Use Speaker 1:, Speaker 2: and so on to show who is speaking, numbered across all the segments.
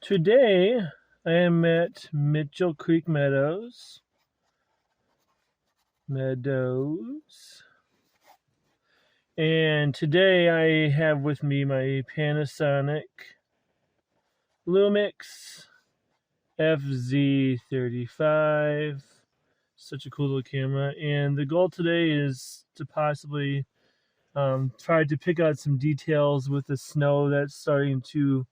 Speaker 1: Today I am at Mitchell Creek Meadows, and today I have with me my Panasonic Lumix FZ-35. Such a cool little camera, and the goal today is to possibly try to pick out some details with the snow that's starting to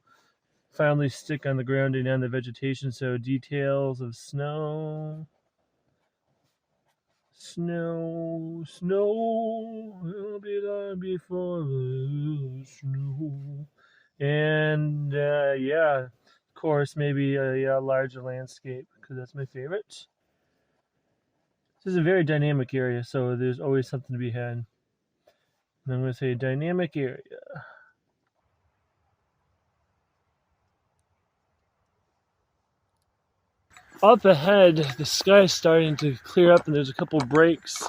Speaker 1: finally stick on the ground and on the vegetation. So details of snow. Snow, will be long before the snow. And yeah, of course, maybe a larger landscape because that's my favorite. This is a very dynamic area, so there's always something to be had. And I'm going to say dynamic area. Up ahead, the sky is starting to clear up, and there's a couple breaks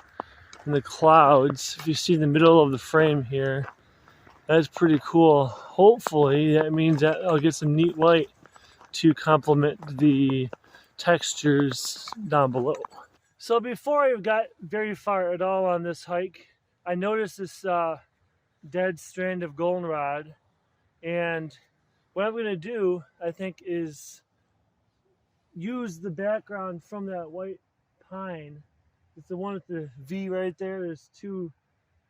Speaker 1: in the clouds. If you see the middle of the frame here, that's pretty cool. Hopefully, that means that I'll get some neat light to complement the textures down below. So before I got very far at all on this hike, I noticed this dead strand of goldenrod, and what I'm going to do, I think, is use the background from that white pine. It's the one with the V right there. There's two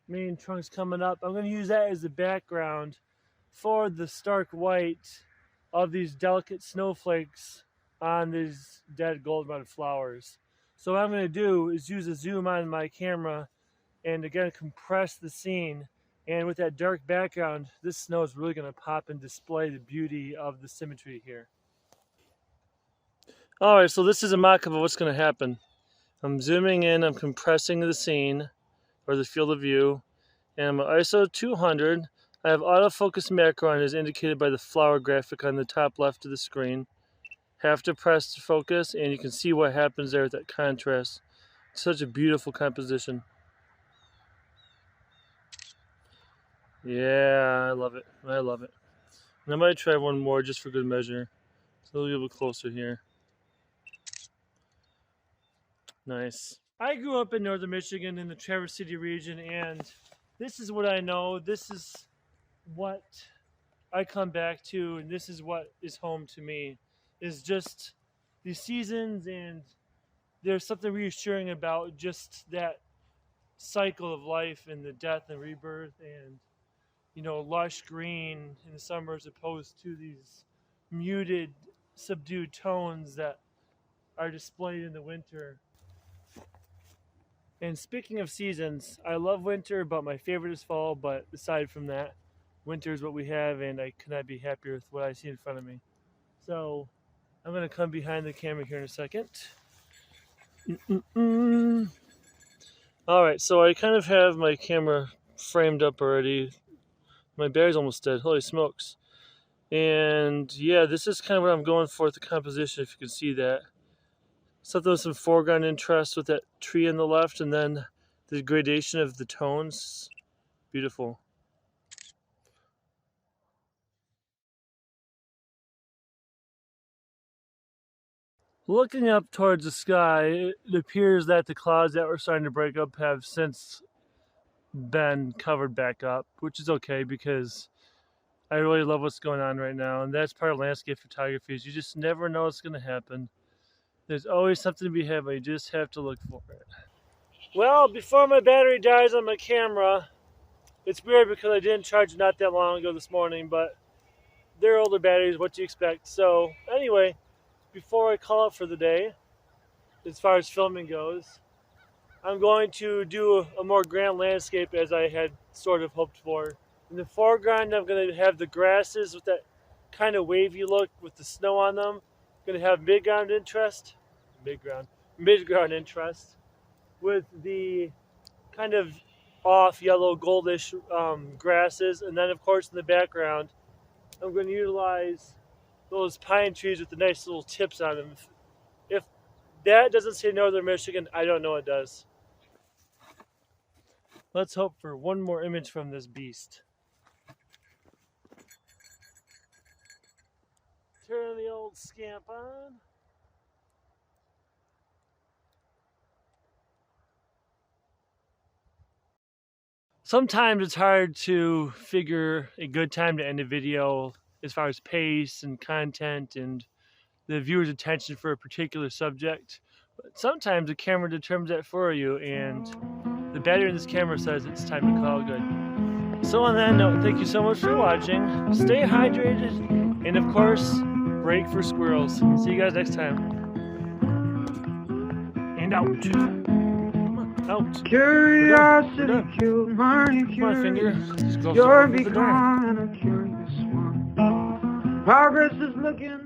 Speaker 1: main trunks coming up. I'm going to use that as the background for the stark white of these delicate snowflakes on these dead goldenrod flowers. So what I'm going to do is use a zoom on my camera and again compress the scene, and with that dark background, this snow is really going to pop and display the beauty of the symmetry here. Alright, so this is a mock-up of what's going to happen. I'm zooming in, I'm compressing the scene or the field of view, and I'm at ISO 200. I have autofocus background as indicated by the flower graphic on the top left of the screen. Have to press to focus, and you can see what happens there with that contrast. It's such a beautiful composition. Yeah, I love it. I love it. And I might try one more just for good measure. So a little bit closer here. Nice. I grew up in northern Michigan in the Traverse City region, and this is what I know. This is what I come back to, and this is what is home to me, is just these seasons, and there's something reassuring about just that cycle of life and the death and rebirth, and lush green in the summer as opposed to these muted, subdued tones that are displayed in the winter. And speaking of seasons, I love winter, but my favorite is fall. But aside from that, winter is what we have, and I could not be happier with what I see in front of me. So I'm going to come behind the camera here in a second. All right, so I kind of have my camera framed up already. My battery's almost dead. Holy smokes. And yeah, this is kind of what I'm going for with the composition, if you can see that. Something with some foreground interest with that tree on the left, and then the gradation of the tones. Beautiful. Looking up towards the sky, it appears that the clouds that were starting to break up have since been covered back up, which is okay because I really love what's going on right now, and that's part of landscape photography. Is you just never know what's going to happen. There's always something to be had, but you just have to look for it. Well, before my battery dies on my camera, it's weird because I didn't charge it not that long ago this morning, but they're older batteries, what do you expect? So anyway, before I call it for the day, as far as filming goes, I'm going to do a more grand landscape as I had sort of hoped for. In the foreground, I'm going to have the grasses with that kind of wavy look with the snow on them. I'm going to have midground interest with the kind of off yellow goldish grasses, and then of course in the background I'm going to utilize those pine trees with the nice little tips on them. If that doesn't say northern Michigan, I don't know what does. Let's hope for one more image from this beast. Turn on the scamp on. Sometimes it's hard to figure a good time to end a video as far as pace and content and the viewer's attention for a particular subject. But sometimes the camera determines that for you, and the battery in this camera says it's time to call good. So on that note, thank you so much for watching. Stay hydrated, and of course, break for squirrels. See you guys next time. And out. Out.
Speaker 2: Curiosity killed my
Speaker 1: Come on, finger.
Speaker 2: You're becoming a curious one. Progress is looking